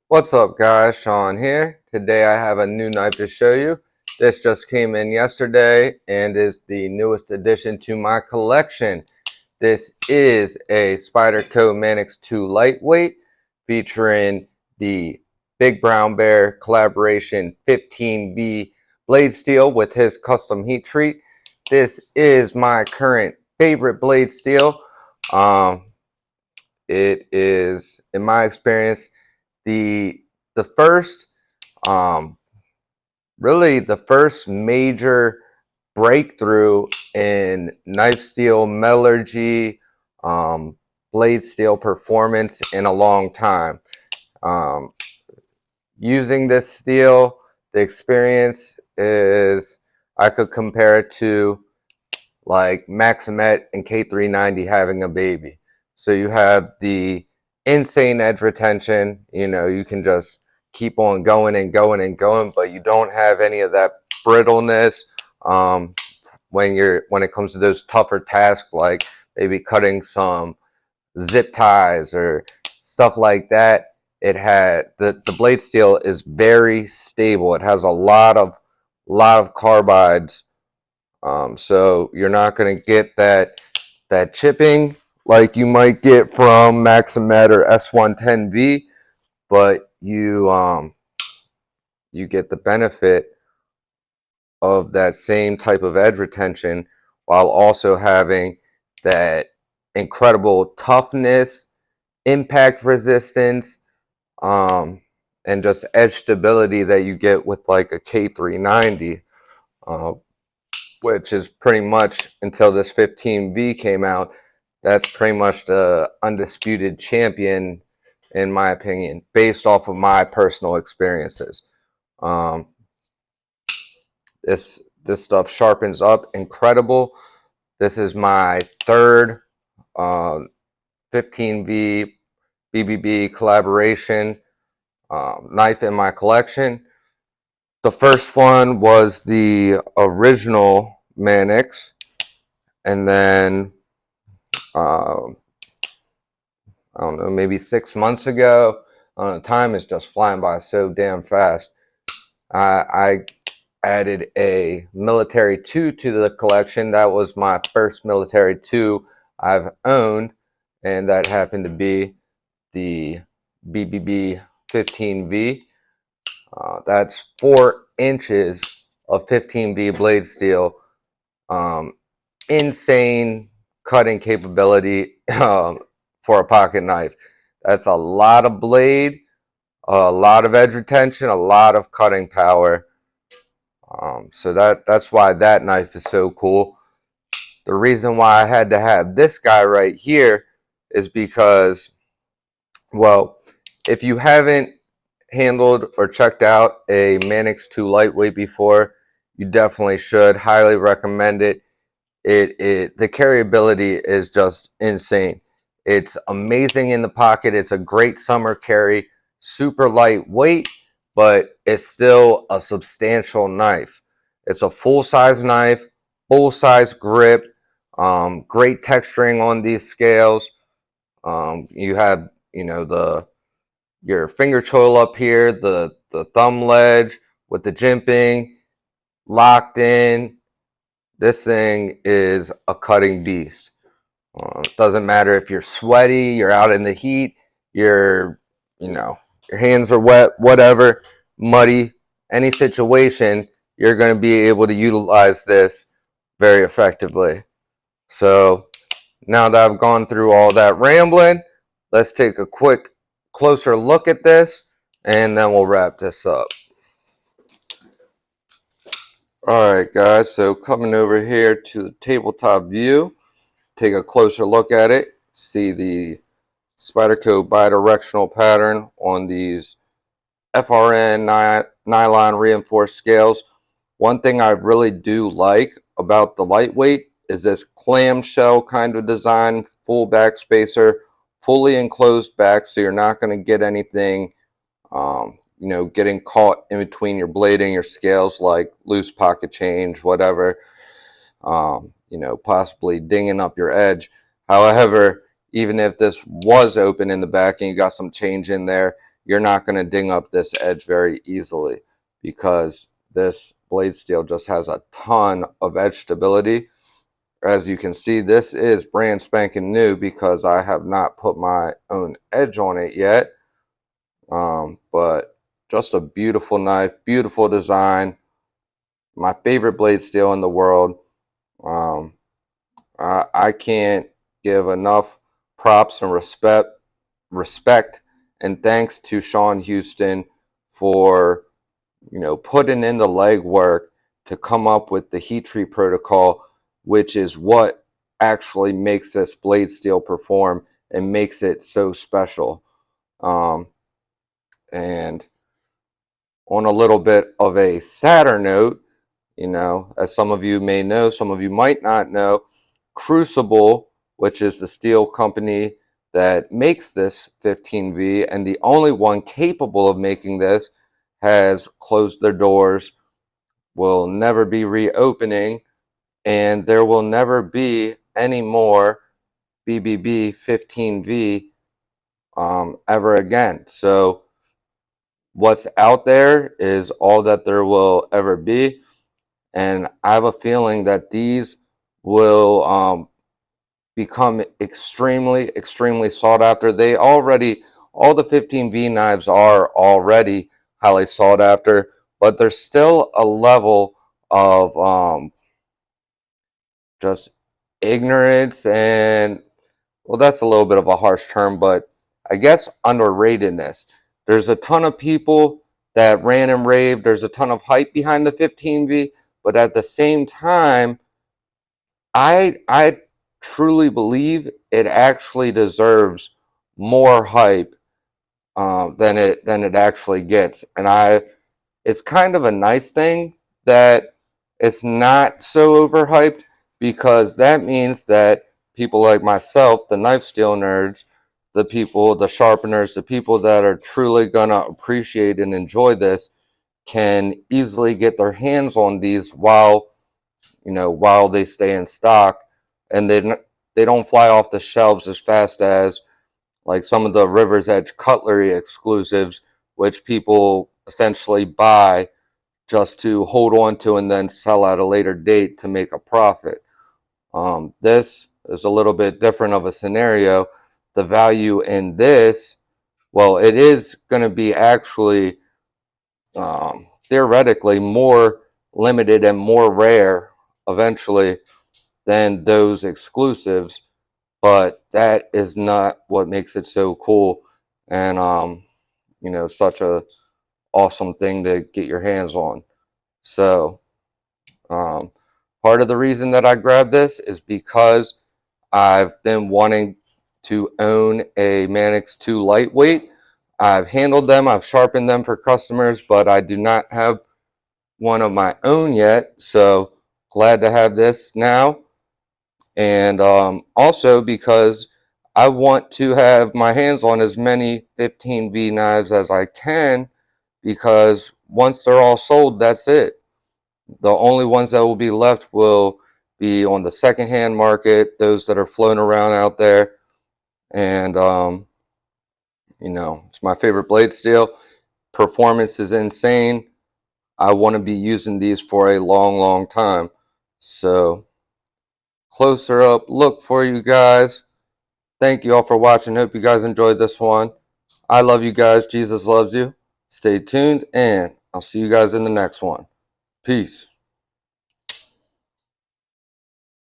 What's up guys, Sean here. Today I have a new knife to show you. This just came in yesterday and is the newest addition to my collection. This is a Spyderco Manix 2 lightweight featuring the Big Brown Bear collaboration 15B blade steel with his custom heat treat. This is my current favorite blade steel. It is, in my experience, the first really the first major breakthrough in knife steel metallurgy, blade steel performance in a long time. Using this steel, the experience is, I could compare it to like MAXAMET and K390 having a baby. So you have the insane edge retention, you can just keep on going and going and going, but you don't have any of that brittleness when it comes to those tougher tasks, like maybe cutting some zip ties or stuff like that. It had the blade steel is very stable. It has a lot of carbides, so you're not going to get that chipping like you might get from MAXAMET or S110V, but you get the benefit of that same type of edge retention while also having that incredible toughness, impact resistance, and just edge stability that you get with like a K390, which is pretty much, until this 15V came out, that's pretty much the undisputed champion in my opinion, based off of my personal experiences. This stuff sharpens up incredible. This is my third 15V BBB collaboration knife in my collection. The first one was the original Manix, and then I don't know, maybe 6 months ago. Time is just flying by so damn fast. I added a military 2 to the collection. That was my first military 2 I've owned, and that happened to be the BBB 15V. That's 4 inches of 15V blade steel. Insane cutting capability for a pocket knife. That's a lot of blade, a lot of edge retention, a lot of cutting power. So that's why that knife is so cool. The reason why I had to have this guy right here is because, well, if you haven't handled or checked out a Manix 2 lightweight before, you definitely should. Highly recommend it. The carryability is just insane. It's amazing in the pocket. It's a great summer carry, super lightweight, but it's still a substantial knife. It's a full-size knife, full-size grip, great texturing on these scales. You have, your finger choil up here, the thumb ledge with the jimping locked in. This thing is a cutting beast. Doesn't matter if you're sweaty, you're out in the heat, your hands are wet, whatever, muddy, any situation, you're going to be able to utilize this very effectively. So now that I've gone through all that rambling, let's take a quick closer look at this, and then we'll wrap this up. Alright guys, so coming over here to the tabletop view, take a closer look at it, see the Spyderco bidirectional pattern on these FRN nylon reinforced scales. One thing I really do like about the lightweight is this clamshell kind of design, full back spacer, fully enclosed back, so you're not going to get anything getting caught in between your blade and your scales, like loose pocket change, whatever, possibly dinging up your edge. However, even if this was open in the back and you got some change in there, you're not going to ding up this edge very easily, because this blade steel just has a ton of edge stability. As you can see, this is brand spanking new because I have not put my own edge on it yet. But just a beautiful knife, beautiful design. My favorite blade steel in the world. I can't give enough props and respect and thanks to Sean Houston for, you know, putting in the legwork to come up with the heat treat protocol, which is what actually makes this blade steel perform and makes it so special. And on a little bit of a sadder note, you know, as some of you may know, some of you might not know, Crucible, which is the steel company that makes this 15V and the only one capable of making this, has closed their doors, will never be reopening, and there will never be any more BBB 15V ever again. So what's out there is all that there will ever be, and I have a feeling that these will become extremely sought after. They already, all the 15V knives are already highly sought after, but there's still a level of just ignorance and, well, that's a little bit of a harsh term, but I guess underratedness. There's a ton of people that ran and raved. There's a ton of hype behind the 15V, but at the same time, I truly believe it actually deserves more hype than it actually gets. And it's kind of a nice thing that it's not so overhyped, because that means that people like myself, the knife steel nerds, the people, the sharpeners, the people that are truly gonna appreciate and enjoy this, can easily get their hands on these while, you know, while they stay in stock, and they don't fly off the shelves as fast as like some of the River's Edge cutlery exclusives, which people essentially buy just to hold on to and then sell at a later date to make a profit. This is a little bit different of a scenario. The value in this, well, it is going to be actually theoretically more limited and more rare eventually than those exclusives, but that is not what makes it so cool and you know, such a awesome thing to get your hands on. So part of the reason that I grabbed this is because I've been wanting to own a Manix 2 lightweight. I've handled them, I've sharpened them for customers, but I do not have one of my own yet, so glad to have this now. And also because I want to have my hands on as many 15V knives as I can, because once they're all sold, that's it. The only ones that will be left will be on the secondhand market, those that are floating around out there. And you know, it's my favorite blade steel. Performance is insane. I want to be using these for a long time. So closer up look for you guys. Thank you all for watching. Hope you guys enjoyed this one. I love you guys. Jesus loves you. Stay tuned, and I'll see you guys in the next one. Peace.